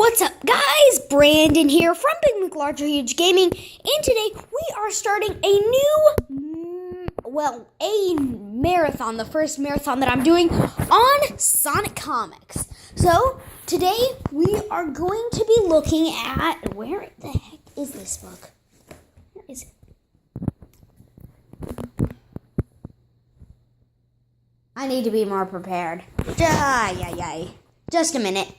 What's up, guys? Brandon here from BigMcLargerHuge Gaming, and today we are starting a new, a marathon, the first marathon that I'm doing on Sonic Comics. So, today we are going to be looking at, where the heck is this book? Where is it? I need to be more prepared. Just a minute.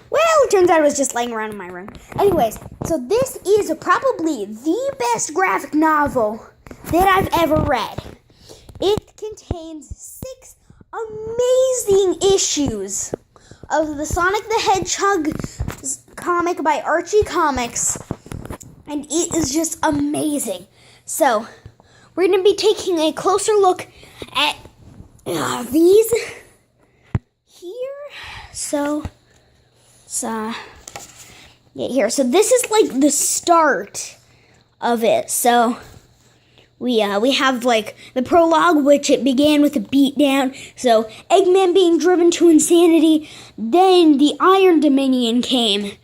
Well, it turns out it was just laying around in my room. Anyways, so this is probably the best graphic novel that I've ever read. It contains 6 amazing issues of the Sonic the Hedgehog comic by Archie Comics, and it is just amazing. So, we're going to be taking a closer look at these here. So this is like the start of it. So we have like the prologue, which it began with a beatdown. So Eggman being driven to insanity. Then the Iron Dominion came.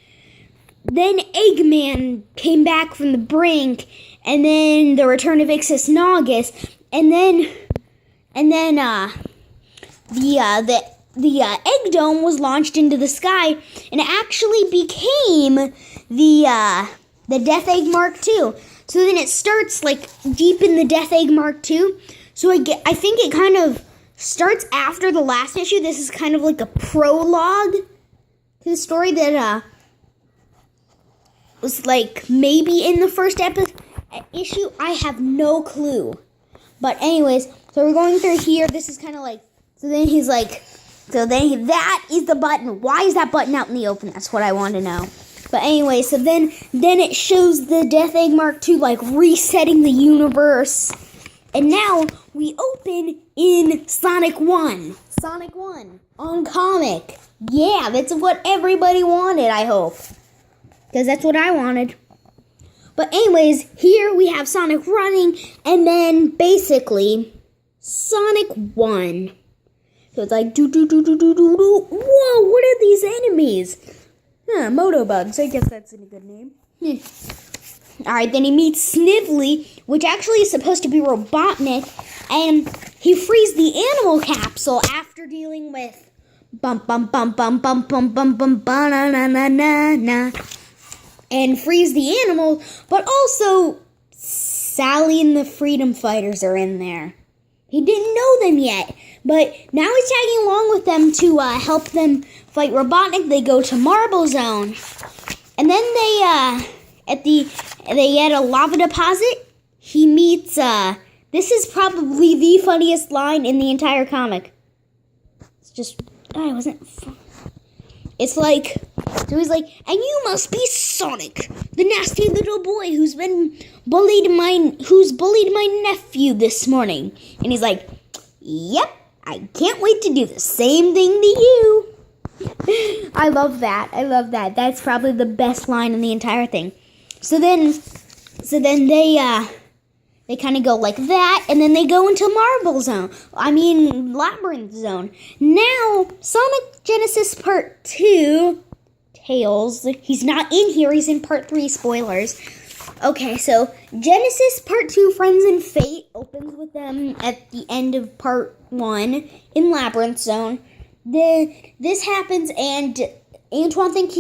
Then Eggman came back from the brink, and then the return of Ixis Naugus, and then the Egg Dome was launched into the sky, and it actually became the Death Egg Mark II. So then it starts like deep in the Death Egg Mark II. So I think it kind of starts after the last issue. This is kind of like a prologue to the story that was like maybe in the first issue. I have no clue. But anyways, so we're going through here. This is kind of like, so then he's like, that is the button. Why is that button out in the open? That's what I want to know. But anyway, so then it shows the Death Egg Mark II, like, resetting the universe. And now we open in Sonic 1. Sonic 1 on comic. Yeah, that's what everybody wanted, I hope. Because that's what I wanted. But anyways, here we have Sonic running, and then basically Sonic 1. So it's like, Whoa, what are these enemies? Motobugs. I guess that's a good name. Alright, then he meets Snively, which actually is supposed to be Robotnik, and he frees the animal capsule after dealing with and frees the animal, but also Sally and the Freedom Fighters are in there. He didn't know them yet, but now he's tagging along with them to help them fight Robotnik. They go to Marble Zone, and then they at a lava deposit. He meets. This is probably the funniest line in the entire comic. It's just, I wasn't. It's like, so he's like, and you must be Sonic, the nasty little boy who's bullied my nephew this morning. And he's like, yep, I can't wait to do the same thing to you. I love that. That's probably the best line in the entire thing. So then they kind of go like that, and then they go into Labyrinth Zone. Now, Sonic Genesis Part 2, Tails, he's not in here, he's in Part 3, spoilers. Okay, so Genesis Part 2, Friends and Fate, opens with them at the end of Part 1 in Labyrinth Zone. This happens, and Antoine thinks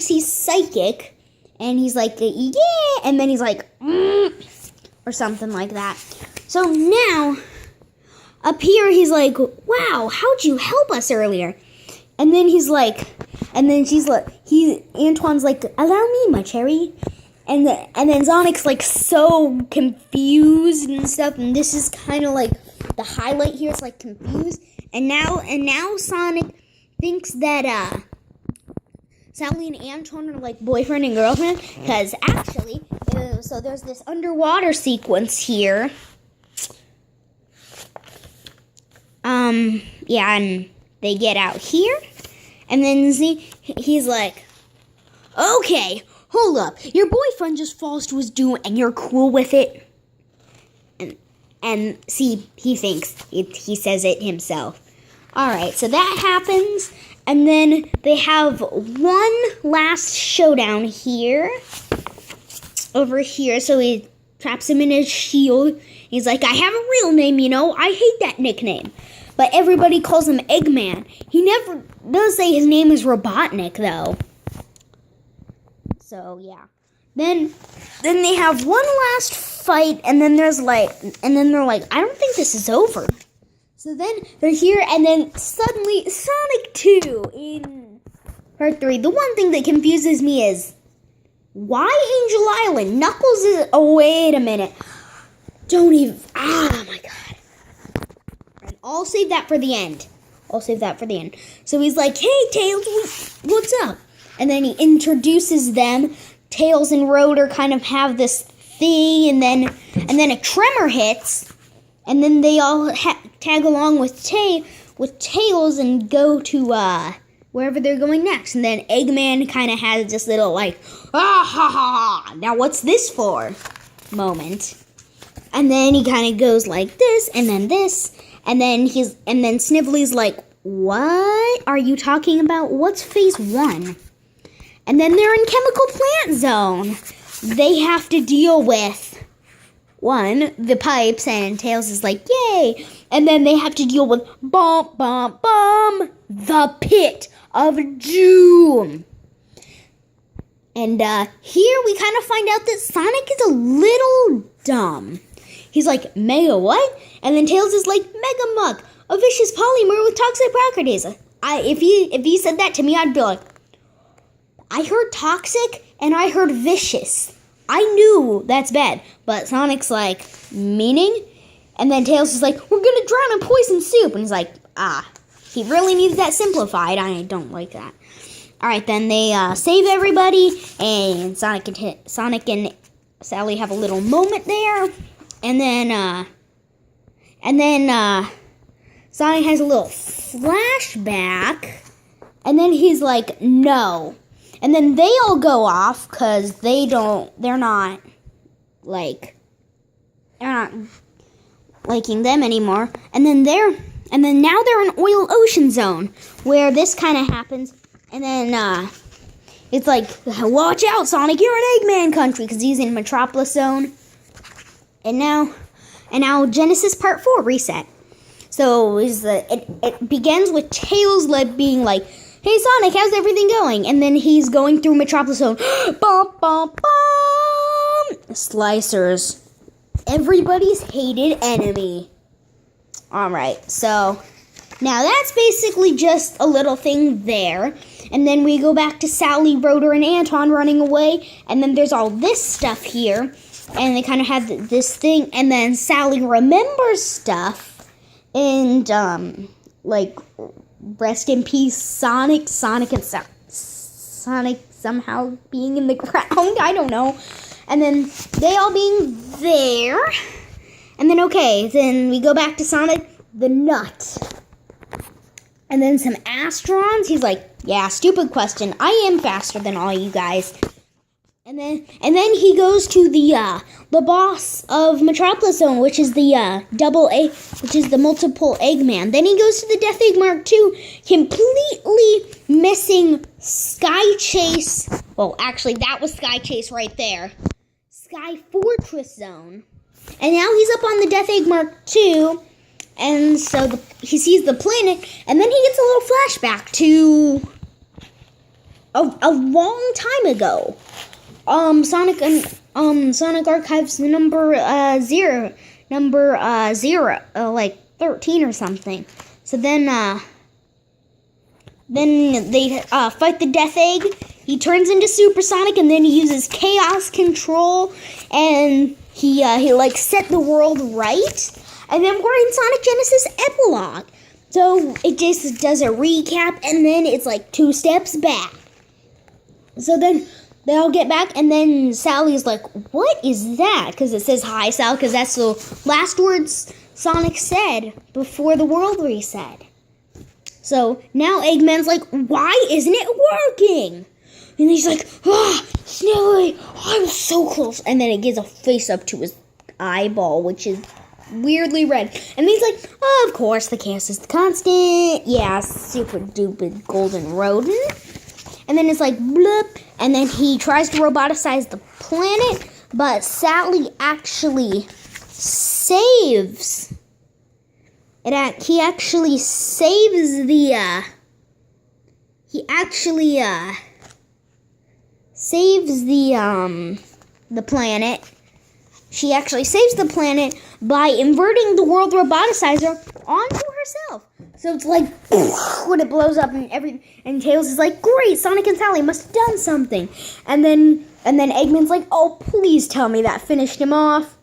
he's psychic, and he's like, yeah, and then he's like, or something like that. So now, up here, he's like, wow, how'd you help us earlier? And then he's like, Antoine's like, allow me, my cherry. And then Sonic's like so confused and stuff, and this is kind of like the highlight here. It's like confused, and now Sonic thinks that Sally and Antoine are like boyfriend and girlfriend, because actually, so there's this underwater sequence here. Yeah, and they get out here, and then he's like, okay, hold up, your boyfriend just falls to his doom, and you're cool with it? And see, he thinks, he says it himself. Alright, so that happens, And then they have one last showdown here. Over here. So he traps him in his shield. He's like, I have a real name, you know. I hate that nickname. But everybody calls him Eggman. He never does say his name is Robotnik, though. So, yeah. Then they have one last fight, and then they're like, I don't think this is over. So then they're here, and then suddenly Sonic 2 in part 3. The one thing that confuses me is, why Angel Island? Knuckles is, oh, wait a minute. Don't even, oh my God. And I'll save that for the end. So he's like, hey, Tails, what's up? And then he introduces them. Tails and Rotor kind of have this thing, and then a tremor hits. And then they all tag along with Tails and go to wherever they're going next. And then Eggman kind of has this little like, ah ha ha ha, now what's this for moment. And then he kind of goes like this, and then this, and then Snively's like, what are you talking about? What's phase 1? And then they're in Chemical Plant Zone. They have to deal with the pipes, and Tails is like, yay! And then they have to deal with the Pit of Doom. And here we kind of find out that Sonic is a little dumb. He's like, Mega what? And then Tails is like, Mega Muck, a vicious polymer with toxic properties. If he said that to me, I'd be like, I heard toxic and I heard vicious. I knew that's bad, but Sonic's like, meaning? And then Tails is like, we're gonna drown in poison soup. And he's like, he really needs that simplified. I don't like that. Alright, then they save everybody, and Sonic and Sally have a little moment there. And then Sonic has a little flashback, and then he's like, no. And then they all go off because they're not liking them anymore. And then now they're in Oil Ocean Zone where this kind of happens. And then it's like, watch out, Sonic, you're in Eggman country because he's in Metropolis Zone. And now Genesis Part 4 reset. So it begins with Tails being like, hey, Sonic, how's everything going? And then he's going through Metropolis Zone. Bum, bum, bum. Slicers. Everybody's hated enemy. Alright, so now that's basically just a little thing there. And then we go back to Sally, Rotor, and Anton running away. And then there's all this stuff here. And they kind of have this thing. And then Sally remembers stuff. And, rest in peace, Sonic somehow being in the ground. I don't know. And then they all being there. And then, then we go back to Sonic the Nut. And then some Astrons. He's like, yeah, stupid question. I am faster than all you guys. And then he goes to the boss of Metropolis Zone, which is the which is the multiple Eggman. Then he goes to the Death Egg Mark II, completely missing Sky Chase. Well, actually, that was Sky Chase right there. Sky Fortress Zone. And now he's up on the Death Egg Mark II, and so he sees the planet, and then he gets a little flashback to a long time ago. Sonic Archives number 13 or something. So then they fight the Death Egg. He turns into Supersonic, and then he uses Chaos Control, and he set the world right. And then we're in Sonic Genesis Epilogue. So it just does a recap, and then it's like 2 steps back. So then they all get back, and then Sally's like, what is that? Because it says, hi, Sal, because that's the last words Sonic said before the world reset. So now Eggman's like, why isn't it working? And he's like, Snilly, I'm so close. And then it gives a face up to his eyeball, which is weirdly red. And he's like, oh, of course, the chaos is the constant. Yeah, super duper golden rodent. And then it's like, bloop. And then he tries to roboticize the planet. But Sally actually saves. He actually saves the, saves the planet. She actually saves the planet by inverting the world roboticizer onto herself. So it's like when it blows up and everything, and Tails is like, "Great, Sonic and Sally must have done something." And then Eggman's like, "Oh, please tell me that finished him off."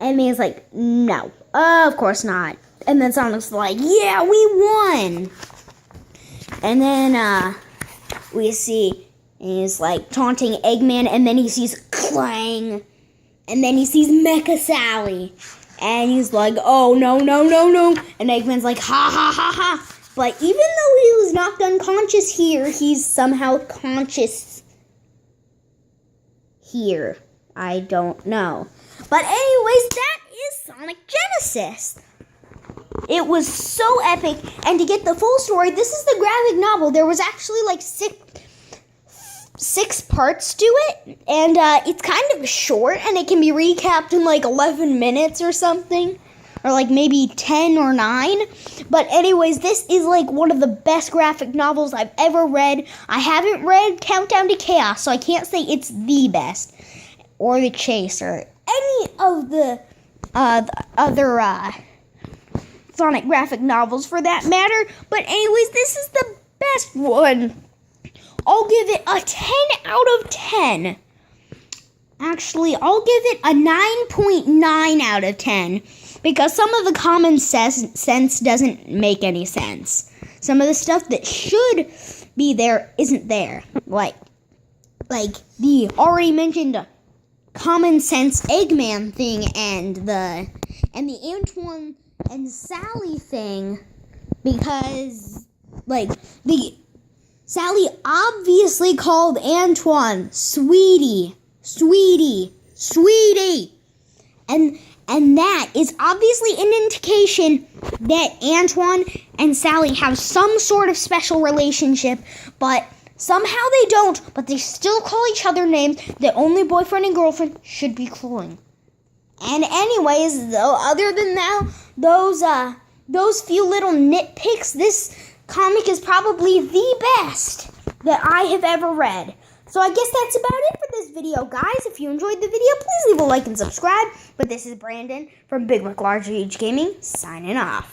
And Eggman's like, "No, of course not." And then Sonic's like, "Yeah, we won." And then we see he's like taunting Eggman, and then he sees Clang. And then he sees Mecha Sally. And he's like, oh, no, no, no, no. And Eggman's like, ha, ha, ha, ha. But even though he was knocked unconscious here, he's somehow conscious here. I don't know. But anyways, that is Sonic Genesis. It was so epic. And to get the full story, this is the graphic novel. There was actually like six parts to it, and it's kind of short, and it can be recapped in like 11 minutes or something, or like maybe 10 or 9. But anyways, this is like one of the best graphic novels I've ever read. I haven't read Countdown to Chaos, so I can't say it's the best, or The Chase, or any of the other Sonic graphic novels for that matter. But anyways, this is the best one. I'll give it a 10 out of 10. Actually, I'll give it a 9.9 out of 10. Because some of the common sense doesn't make any sense. Some of the stuff that should be there isn't there. Like the already mentioned common sense Eggman thing and the Antoine and Sally thing. Because, like, Sally obviously called Antoine sweetie. And that is obviously an indication that Antoine and Sally have some sort of special relationship, but somehow they don't, but they still call each other names that only boyfriend and girlfriend should be calling. And anyways, though, other than that, those few little nitpicks, this comic is probably the best that I have ever read. So I guess that's about it for this video, guys. If you enjoyed the video, please leave a like and subscribe. But this is Brandon from BigMcLargerHuge Gaming, signing off.